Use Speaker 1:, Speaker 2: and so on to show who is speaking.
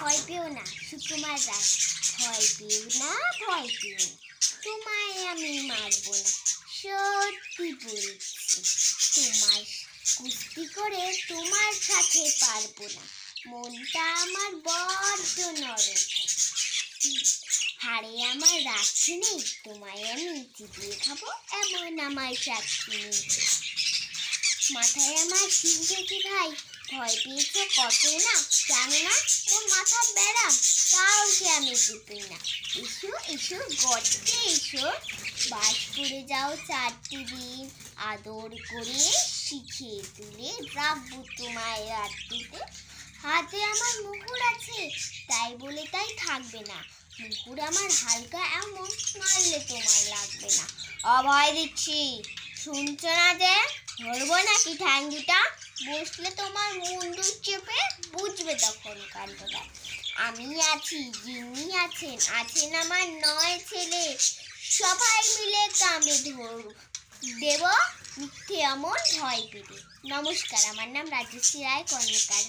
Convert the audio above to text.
Speaker 1: ভয় পেও না সুকুমার রায়, ভয় পেও না, ভয় পেও না, তোমায় আমি মারবো না, সত্যি বলছি। তোমার কুস্তি করে তোমার সাথে পারবো না, মনটা আমার বড্ড নরম, হাড়ে আমার রাখছি নেই, তোমায় আমি চিবিয়ে খাবো এমন আমার সাক্ষী নেই। মাথায় আমার শিল দেখি ভাই, ভয় পেয়েছে কত না, জানো না ওর মাথার ব্যারাম, কাউকে আমি চিপি না। এসো এসো গর্তে এসো, বাস করে যাও 4টি দিন, আদর করে শিখিয়ে তুলে রাখবো তোমায় রাত্রিতে। হাতে আমার মুহুর আছে, তাই বলে তাই থাকবে না, মুহুর আমার হালকা এমন, মারলে তোমার লাগবে না। অভয় দিচ্ছি, শুনছো না যে? ধরবো নাকি ঠ্যাঙ্গিটা? বসলে তোমার মুন্ডু চেপে বুঝবে তখন কাণ্ডটা। আমি আছি, যিনি আছেন, আছেন আমার 9 ছেলে, সবাই মিলে কামড়ে দেব মিথ্যে অমন ভয় পেতে। নমস্কার, আমার নাম রাজশ্রী রায় কর্মকার।